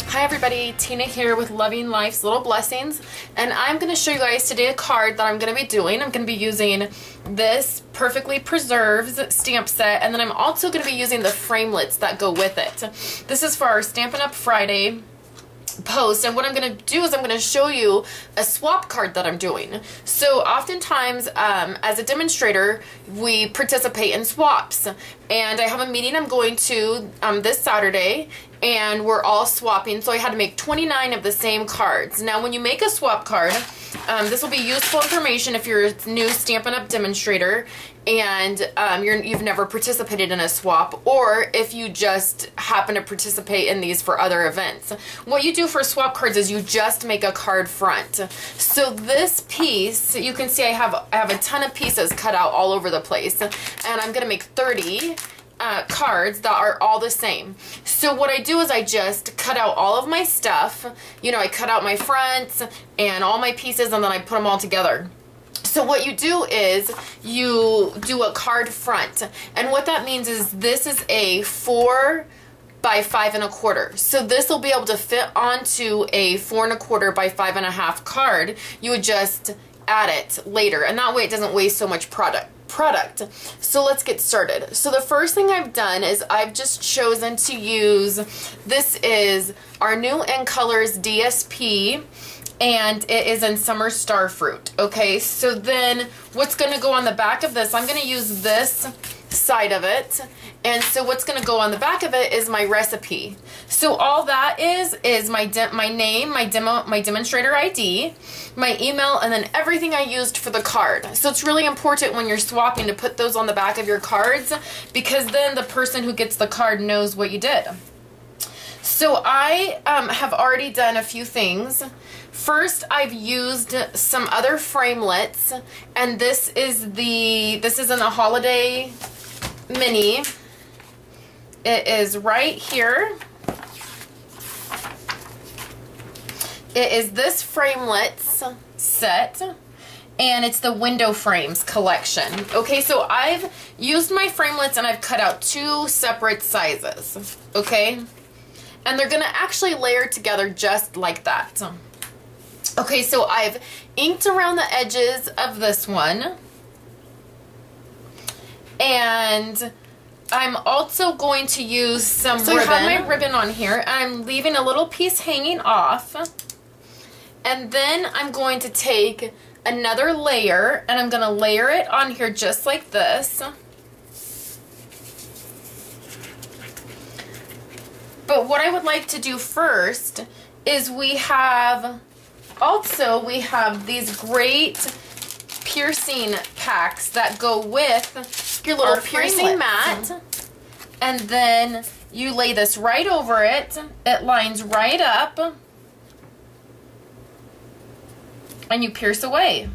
Hi everybody, Tina here with Loving Life's Little Blessings, and I'm going to show you guys today a card that I'm going to be doing. I'm going to be using this Perfectly Preserves stamp set, and then I'm also going to be using the framelits that go with it. This is for our Stampin' Up! Friday post, and what I'm going to do is I'm going to show you a swap card that I'm doing. So oftentimes as a demonstrator we participate in swaps, and I have a meeting I'm going to this Saturday, and we're all swapping, so I had to make 29 of the same cards. Now when you make a swap card, this will be useful information if you're a new Stampin' Up! Demonstrator and you've never participated in a swap, or if you just happen to participate in these for other events. What you do for swap cards is you just make a card front. So this piece, you can see I have a ton of pieces cut out all over the place, and I'm gonna make 30 cards that are all the same. So what I do is I just cut out all of my stuff. You know, I cut out my fronts and all my pieces, and then I put them all together. So what you do is you do a card front, and what that means is this is a 4 by 5 1/4. So this will be able to fit onto a 4 1/4 by 5 1/2 card. You would just add it later, and that way it doesn't waste so much product. So let's get started. So the first thing I've done is I've just chosen to use, this is our new In Colors DSP, and it is in Summer Starfruit. Okay, so then what's going to go on the back of this, I'm going to use this side of it, and so what's going to go on the back of it is my recipe. So all that is my name, my demonstrator ID, my email, and then everything I used for the card. So it's really important when you're swapping to put those on the back of your cards, because then the person who gets the card knows what you did. So I have already done a few things. First, I've used some other framelits, and this is in a holiday mini. It is right here. It is this framelits set, and it's the window frames collection. Okay, so I've used my framelits and I've cut out 2 separate sizes, okay? And they're gonna actually layer together just like that. Okay, so I've inked around the edges of this one, and I'm also going to use some ribbon. So I have my ribbon on here, and I'm leaving a little piece hanging off, and then I'm going to take another layer, and I'm going to layer it on here just like this. But what I would like to do first is we have these great piercing packs that go with your little piercing mat, and then you lay this right over it. It lines right up, and you pierce away.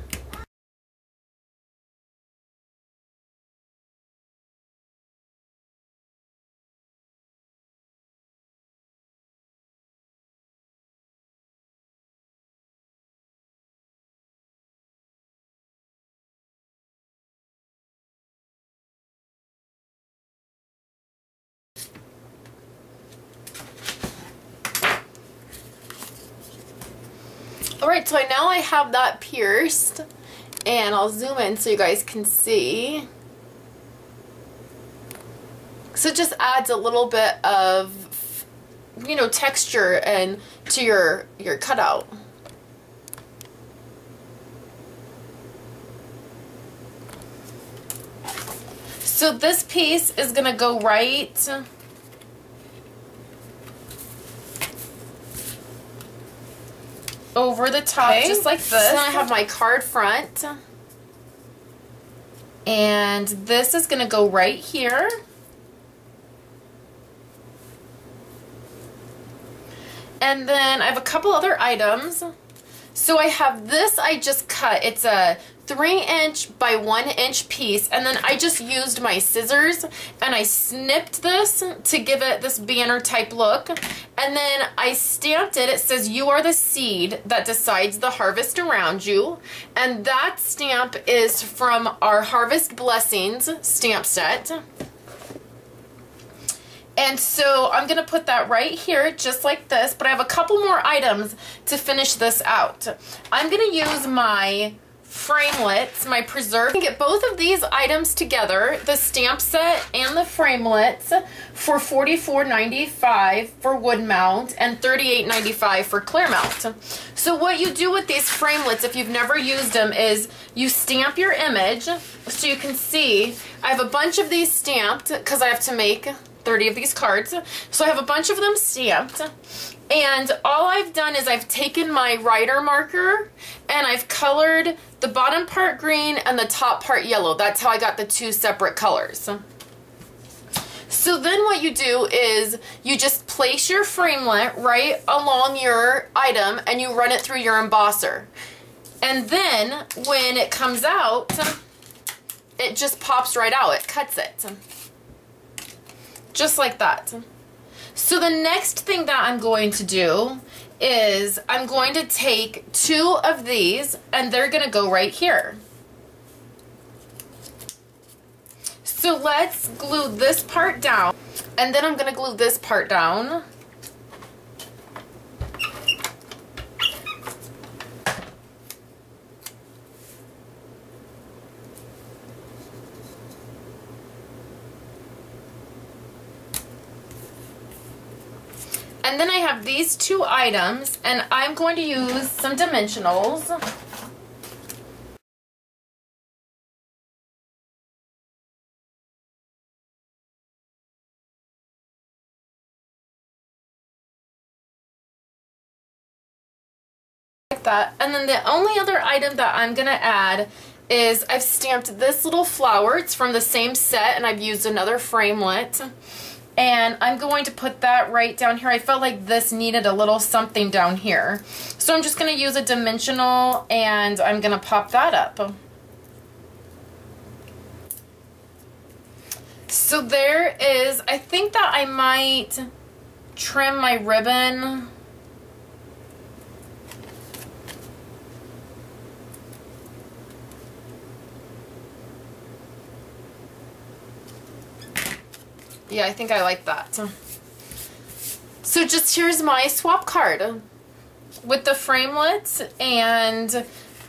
Alright, so now I have that pierced, and I'll zoom in so you guys can see. So it just adds a little bit of, you know, texture and to your cutout. So this piece is going to go right over the top, okay, just like this. So then I have my card front, and this is going to go right here. And then I have a couple other items. So I have this I just cut. It's a 3" by 1" piece, and then I just used my scissors and I snipped this to give it this banner type look, and then I stamped it. It says, "You are the seed that decides the harvest around you," and that stamp is from our Harvest Blessings stamp set. And so I'm going to put that right here, just like this, but I have a couple more items to finish this out. I'm going to use my framelits, my preserve. You can get both of these items together, the stamp set and the framelits, for $44.95 for wood mount and $38.95 for clear mount. So what you do with these framelits, if you've never used them, is you stamp your image. So you can see I have a bunch of these stamped because I have to make 30 of these cards. So I have a bunch of them stamped. And all I've done is I've taken my writer marker and I've colored the bottom part green and the top part yellow. That's how I got the two separate colors. So then what you do is you just place your framelit right along your item and you run it through your embosser. And then when it comes out, it just pops right out. It cuts it. Just like that. So the next thing that I'm going to do is I'm going to take two of these and they're going to go right here. So let's glue this part down and then I'm going to glue this part down. And then I have these two items, and I'm going to use some dimensionals. Like that. And then the only other item that I'm going to add is I've stamped this little flower. It's from the same set, and I've used another framelit. And I'm going to put that right down here. I felt like this needed a little something down here. So I'm just going to use a dimensional and I'm going to pop that up. So there is, I think that I might trim my ribbon. Yeah, I think I like that. So just here's my swap card with the framelits, and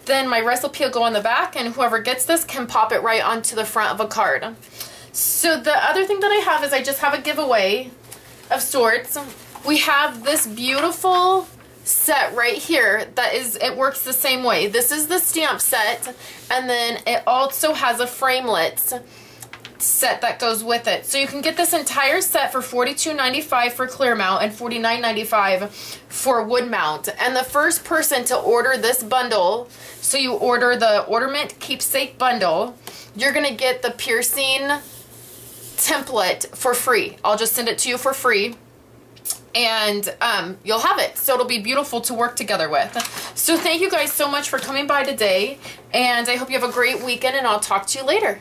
then my recipe will go on the back, and whoever gets this can pop it right onto the front of a card. So the other thing that I have is I just have a giveaway of sorts. We have this beautiful set right here that is, it works the same way. This is the stamp set, and then it also has a framelits set that goes with it. So you can get this entire set for $42.95 for clear mount and $49.95 for wood mount. And the first person to order this bundle, so you order the ornament keepsake bundle, you're gonna get the piercing template for free. I'll just send it to you for free, and you'll have it. So it'll be beautiful to work together with. So thank you guys so much for coming by today, and I hope you have a great weekend, and I'll talk to you later.